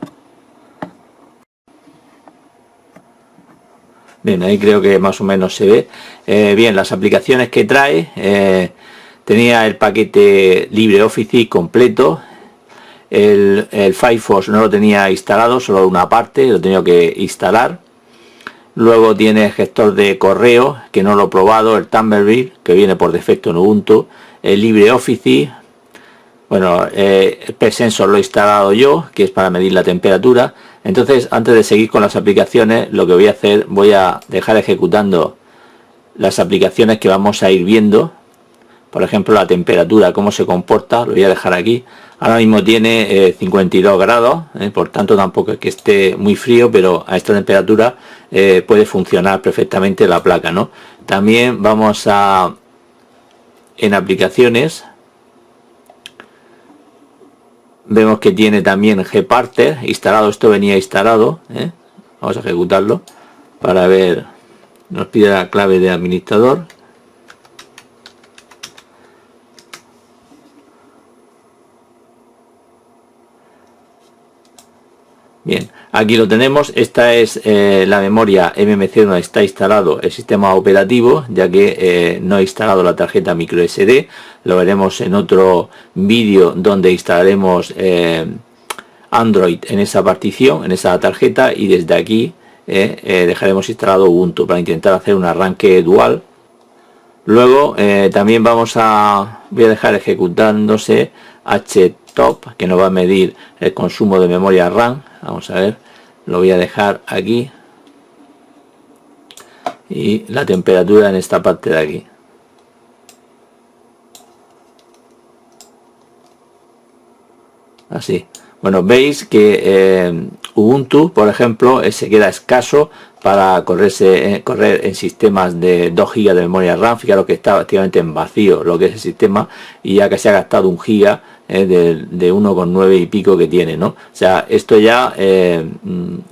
Bien, ahí creo que más o menos se ve. Bien, las aplicaciones que trae, tenía el paquete LibreOffice completo. El Firefox no lo tenía instalado, solo una parte, lo he tenido que instalar. Luego tiene gestor de correo, que no lo he probado, el Thunderbird, que viene por defecto en Ubuntu, el LibreOffice. Bueno, el P-Sensor lo he instalado yo, que es para medir la temperatura. Entonces, antes de seguir con las aplicaciones, lo que voy a hacer, voy a dejar ejecutando las aplicaciones que vamos a ir viendo. Por ejemplo, la temperatura, cómo se comporta, lo voy a dejar aquí. Ahora mismo tiene 52 grados, por tanto tampoco es que esté muy frío, pero a esta temperatura puede funcionar perfectamente la placa, ¿no? También vamos a, en aplicaciones, vemos que tiene también Gparter instalado. Esto venía instalado, vamos a ejecutarlo para ver. Nos pide la clave de administrador. Bien, aquí lo tenemos. Esta es la memoria MMC donde está instalado el sistema operativo, ya que no he instalado la tarjeta micro SD. Lo veremos en otro vídeo donde instalaremos Android en esa partición, en esa tarjeta, y desde aquí dejaremos instalado Ubuntu para intentar hacer un arranque dual. Luego también voy a dejar ejecutándose HTOP, que nos va a medir el consumo de memoria RAM. Vamos a ver, lo voy a dejar aquí, y la temperatura en esta parte de aquí. Así. Bueno, veis que Ubuntu, por ejemplo, se queda escaso para correr en sistemas de 2 GB de memoria RAM. Fijaros que está prácticamente en vacío lo que es el sistema, y ya que se ha gastado 1 GB de 1,9 y pico que tiene, ¿no? O sea, esto ya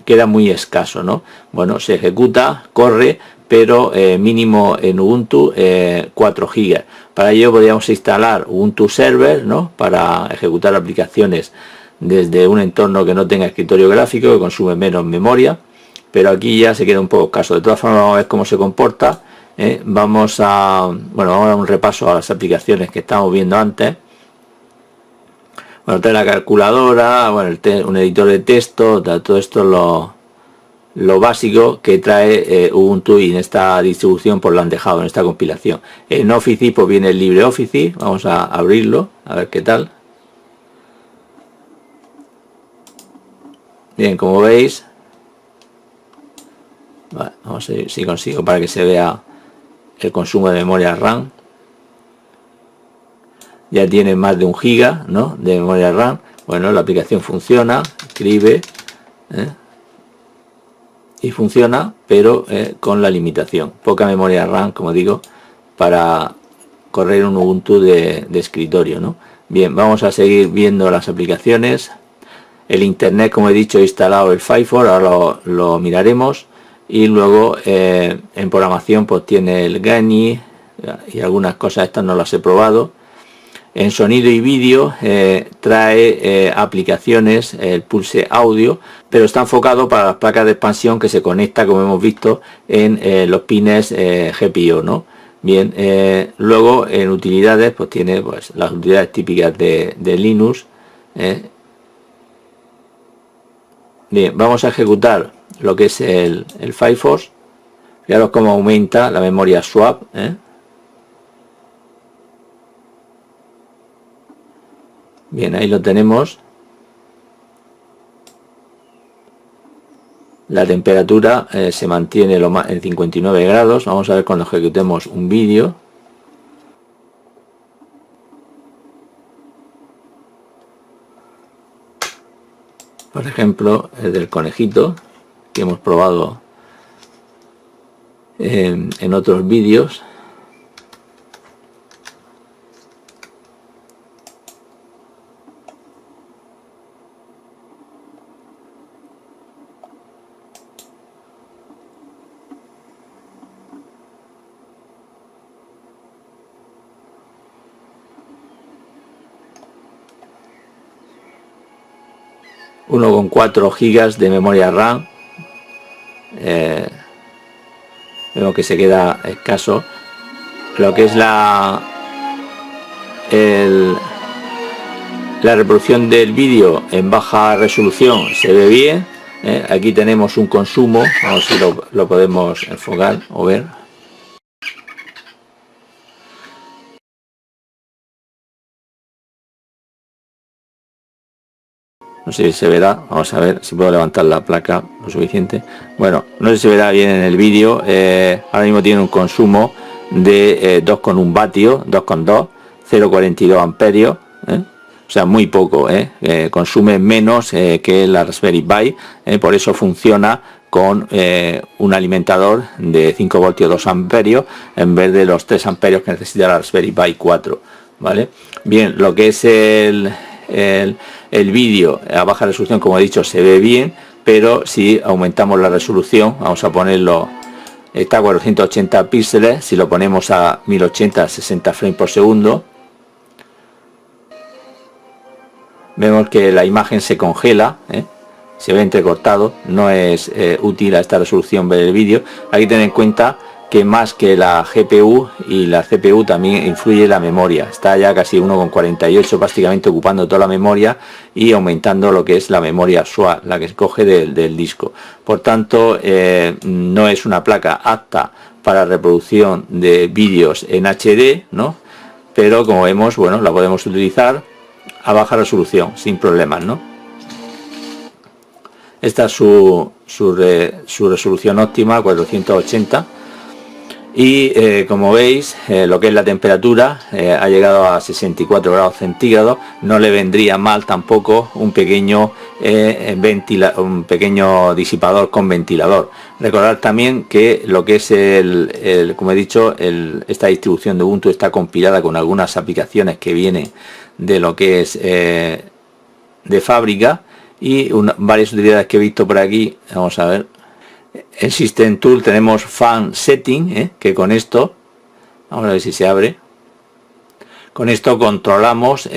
queda muy escaso, ¿no? Bueno, se ejecuta, corre, pero mínimo en Ubuntu 4 GB. Para ello podríamos instalar Ubuntu Server, ¿no? Para ejecutar aplicaciones desde un entorno que no tenga escritorio gráfico, que consume menos memoria, pero aquí ya se queda un poco escaso. De todas formas, vamos a ver cómo se comporta. Vamos a dar un repaso a las aplicaciones que estamos viendo antes. Bueno, trae la calculadora, bueno, un editor de texto, todo esto lo básico que trae Ubuntu, y en esta distribución pues lo han dejado en esta compilación. En Office pues viene el LibreOffice. Vamos a abrirlo, a ver qué tal. Bien, como veis, vamos a ver si consigo para que se vea el consumo de memoria RAM. Ya tiene más de 1 GB, ¿no?, de memoria RAM. Bueno, la aplicación funciona, escribe, y funciona, pero con la limitación. Poca memoria RAM, como digo, para correr un Ubuntu de escritorio, ¿no? Bien, vamos a seguir viendo las aplicaciones. El internet, como he dicho, he instalado el Firefox, ahora lo miraremos. Y luego en programación pues tiene el Gani y algunas cosas, estas no las he probado. En sonido y vídeo trae aplicaciones, el Pulse Audio, pero está enfocado para las placas de expansión que se conecta, como hemos visto, en los pines GPIO, ¿no? Bien, luego en utilidades pues tiene pues las utilidades típicas de Linux. Bien, vamos a ejecutar lo que es el Firefox. Fijaros cómo aumenta la memoria swap, Bien, ahí lo tenemos. La temperatura se mantiene en 59 grados. Vamos a ver cuando ejecutemos un vídeo. Por ejemplo, el del conejito, que hemos probado en otros vídeos. Uno con 4 GB de memoria RAM. Vemos que se queda escaso. Lo que es la reproducción del vídeo en baja resolución se ve bien. Aquí tenemos un consumo, vamos a ver si lo podemos enfocar o ver. No sé si se verá, vamos a ver si puedo levantar la placa lo suficiente. Bueno, no sé si se verá bien en el vídeo. Ahora mismo tiene un consumo de 2,1 vatios, 2,2, 0,42 amperios, o sea, muy poco, consume menos que la Raspberry Pi, por eso funciona con un alimentador de 5 voltios 2 amperios en vez de los 3 amperios que necesita la Raspberry Pi 4, ¿vale? Bien, lo que es el vídeo a baja resolución, como he dicho, se ve bien, pero si aumentamos la resolución, vamos a ponerlo, está a 480 píxeles, si lo ponemos a 1080, 60 frames por segundo, vemos que la imagen se congela, se ve entrecortado, no es útil a esta resolución ver el vídeo. Hay que tener en cuenta que más que la GPU y la CPU también influye la memoria, está ya casi 1,48 prácticamente ocupando toda la memoria y aumentando lo que es la memoria SWA, la que se coge del disco. Por tanto, no es una placa apta para reproducción de vídeos en HD, ¿no? Pero como vemos, bueno, la podemos utilizar a baja resolución sin problemas, ¿no? Esta es su resolución óptima, 480. Y como veis, lo que es la temperatura ha llegado a 64 grados centígrados. No le vendría mal tampoco un pequeño disipador con ventilador. Recordad también que lo que es como he dicho, esta distribución de Ubuntu está compilada con algunas aplicaciones que vienen de lo que es de fábrica, y varias utilidades que he visto por aquí. Vamos a ver. En System Tool tenemos Fan Setting, que con esto, vamos a ver si se abre, con esto controlamos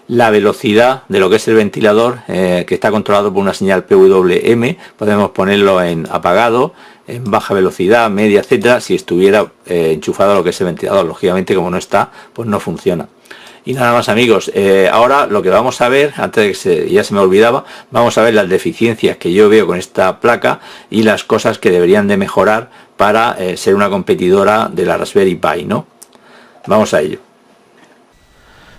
la velocidad de lo que es el ventilador, que está controlado por una señal PWM. Podemos ponerlo en apagado, en baja velocidad, media, etcétera. Si estuviera enchufado a lo que es el ventilador, lógicamente como no está, pues no funciona. Y nada más, amigos, ahora lo que vamos a ver, antes de que ya se me olvidaba, vamos a ver las deficiencias que yo veo con esta placa y las cosas que deberían de mejorar para ser una competidora de la Raspberry Pi, ¿no? Vamos a ello.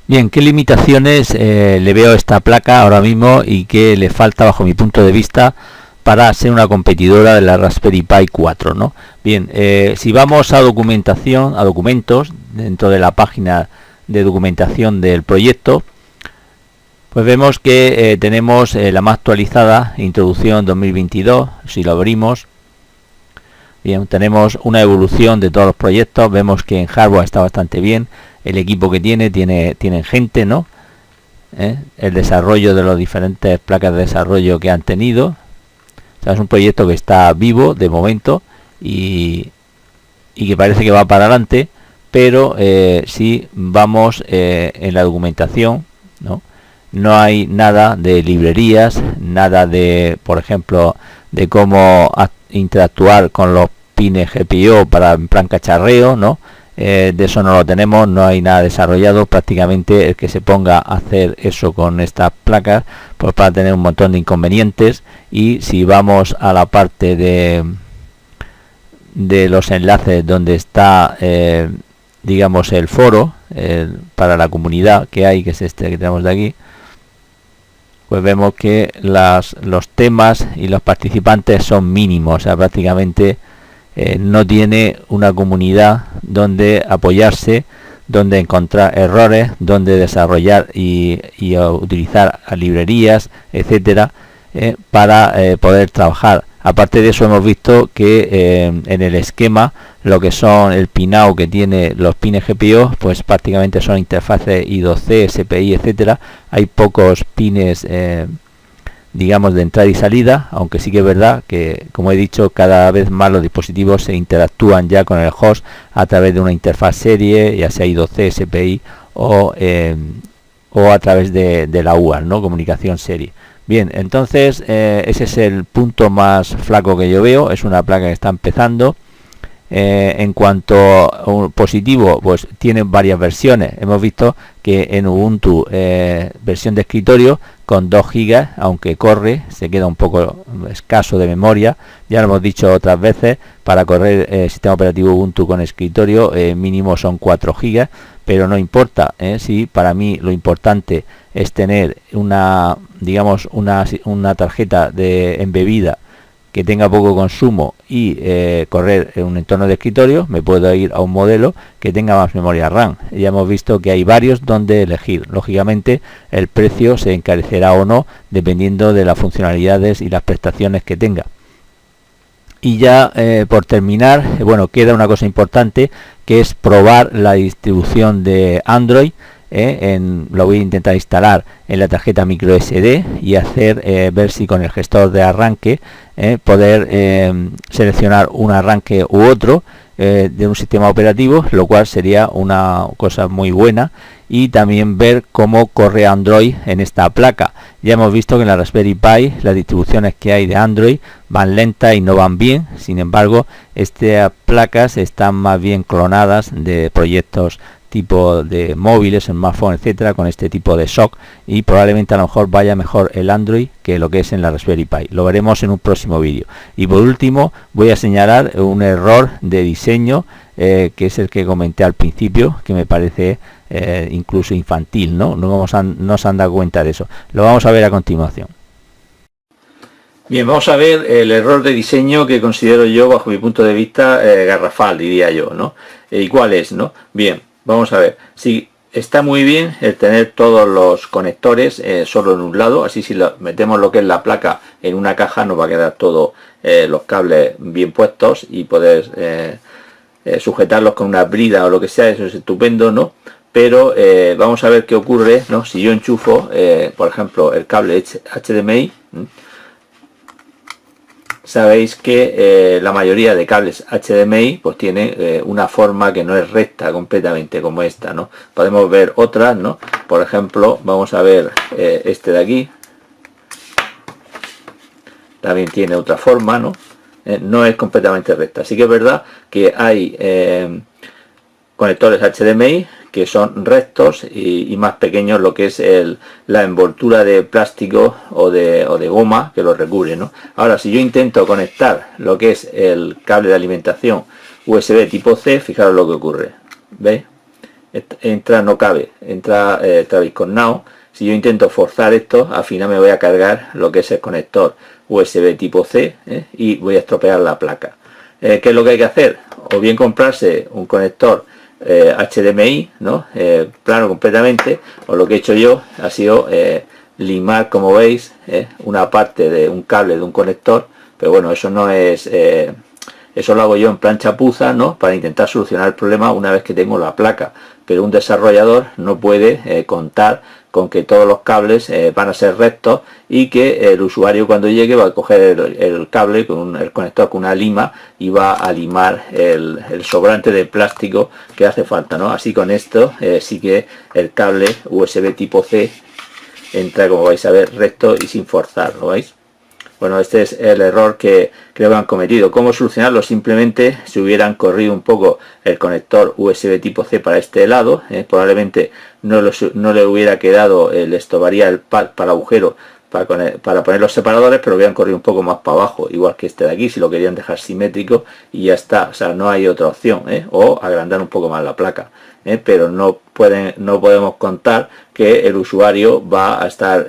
Bien, ¿qué limitaciones le veo a esta placa ahora mismo y qué le falta bajo mi punto de vista para ser una competidora de la Raspberry Pi 4, ¿no? Bien, si vamos a documentación, a documentos, dentro de la página de documentación del proyecto, pues vemos que tenemos la más actualizada, introducción 2022. Si lo abrimos, bien, tenemos una evolución de todos los proyectos. Vemos que en hardware está bastante bien, el equipo que tienen gente, ¿no? El desarrollo de las diferentes placas de desarrollo que han tenido. O sea, es un proyecto que está vivo de momento y que parece que va para adelante. Pero si vamos en la documentación, no hay nada de librerías, nada de, por ejemplo, de cómo interactuar con los pines GPIO para en plan cacharreo, ¿no? De eso no lo tenemos, no hay nada desarrollado. Prácticamente el que se ponga a hacer eso con estas placas, pues para tener un montón de inconvenientes. Y si vamos a la parte de los enlaces donde está digamos el foro para la comunidad que hay, que es este que tenemos de aquí, pues vemos que los temas y los participantes son mínimos. O sea, prácticamente no tiene una comunidad donde apoyarse, donde encontrar errores, donde desarrollar y utilizar librerías, etcétera, para poder trabajar. Aparte de eso, hemos visto que en el esquema, lo que son el pinout que tiene los pines GPIO, pues prácticamente son interfaces I2C, SPI, etcétera. Hay pocos pines, digamos, de entrada y salida, aunque sí que es verdad que, como he dicho, cada vez más los dispositivos se interactúan ya con el host a través de una interfaz serie, ya sea I2C, SPI o a través de la UART, ¿no? Comunicación serie. Bien, entonces ese es el punto más flaco que yo veo. Es una placa que está empezando. En cuanto a positivo, pues tiene varias versiones. Hemos visto que en Ubuntu versión de escritorio con 2 GB, aunque corre, se queda un poco escaso de memoria. Ya lo hemos dicho otras veces, para correr el sistema operativo Ubuntu con escritorio mínimo son 4 GB, pero no importa. Si para mí lo importante es tener una, digamos, una tarjeta embebida que tenga poco consumo y correr en un entorno de escritorio, me puedo ir a un modelo que tenga más memoria RAM. Ya hemos visto que hay varios donde elegir. Lógicamente el precio se encarecerá o no dependiendo de las funcionalidades y las prestaciones que tenga. Y ya por terminar, bueno, queda una cosa importante, que es probar la distribución de Android. Lo voy a intentar instalar en la tarjeta micro SD y hacer ver si con el gestor de arranque poder seleccionar un arranque u otro de un sistema operativo, lo cual sería una cosa muy buena, y también ver cómo corre Android en esta placa. Ya hemos visto que en la Raspberry Pi las distribuciones que hay de Android van lentas y no van bien. Sin embargo, estas placas están más bien clonadas de proyectos tipo de móviles, smartphone, etcétera, con este tipo de SoC, y probablemente a lo mejor vaya mejor el Android que lo que es en la Raspberry Pi. Lo veremos en un próximo vídeo. Y por último voy a señalar un error de diseño que es el que comenté al principio, que me parece incluso infantil, ¿no? No se han dado cuenta de eso. Lo vamos a ver a continuación. Bien, vamos a ver el error de diseño que considero yo, bajo mi punto de vista, garrafal, diría yo, ¿no? ¿Y cuál es, no? Bien, vamos a ver. Si está muy bien el tener todos los conectores solo en un lado, así si metemos lo que es la placa en una caja nos va a quedar todos los cables bien puestos y poder sujetarlos con una brida o lo que sea. Eso es estupendo, ¿no? Pero vamos a ver qué ocurre, ¿no? Si yo enchufo, por ejemplo, el cable HDMI. Sabéis que la mayoría de cables HDMI pues tiene una forma que no es recta completamente como esta, ¿no? Podemos ver otras, ¿no? Por ejemplo, vamos a ver este de aquí. También tiene otra forma, ¿no? No es completamente recta. Así que es verdad que hay conectores HDMI que son rectos y más pequeños lo que es la envoltura de plástico o de goma que lo recubre, ¿no? Ahora, si yo intento conectar lo que es el cable de alimentación USB tipo C, fijaros lo que ocurre. ¿Veis? Entra, no cabe, entra trabisconado. Si yo intento forzar esto, al final me voy a cargar lo que es el conector USB tipo C y voy a estropear la placa. ¿Qué es lo que hay que hacer? O bien comprarse un conector HDMI, ¿no? Plano completamente, o lo que he hecho yo ha sido limar, como veis, una parte de un cable de un conector, pero bueno, eso no es eso lo hago yo en plan chapuza, ¿no? Para intentar solucionar el problema una vez que tengo la placa, pero un desarrollador no puede contar con que todos los cables van a ser rectos y que el usuario cuando llegue va a coger el cable con el conector con una lima y va a limar el sobrante de plástico que hace falta, ¿no? Así con esto sí que el cable USB tipo C entra, como vais a ver, recto y sin forzar, ¿lo veis? Bueno, este es el error que creo que han cometido. ¿Cómo solucionarlo? Simplemente si hubieran corrido un poco el conector USB tipo C para este lado, probablemente no le hubiera quedado, les tomaría el pad para agujero para poner los separadores, pero hubieran corrido un poco más para abajo, igual que este de aquí, si lo querían dejar simétrico, y ya está. O sea, no hay otra opción, o agrandar un poco más la placa, pero no podemos contar que el usuario va a estar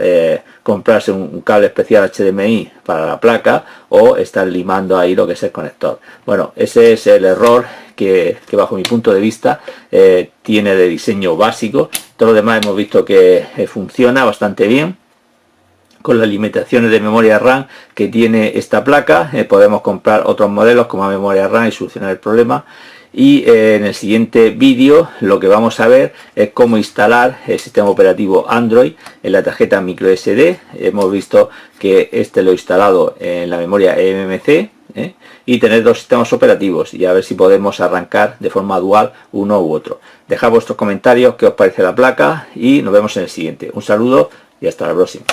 comprarse un cable especial HDMI para la placa o estar limando ahí lo que es el conector. Bueno, ese es el error que bajo mi punto de vista tiene de diseño básico. Todo lo demás hemos visto que funciona bastante bien con las limitaciones de memoria RAM que tiene esta placa. Podemos comprar otros modelos con más memoria RAM y solucionar el problema. Y en el siguiente vídeo lo que vamos a ver es cómo instalar el sistema operativo Android en la tarjeta micro SD. Hemos visto que lo he instalado en la memoria eMMC, y tener dos sistemas operativos y a ver si podemos arrancar de forma dual uno u otro. Dejad vuestros comentarios, qué os parece la placa, y nos vemos en el siguiente. Un saludo y hasta la próxima.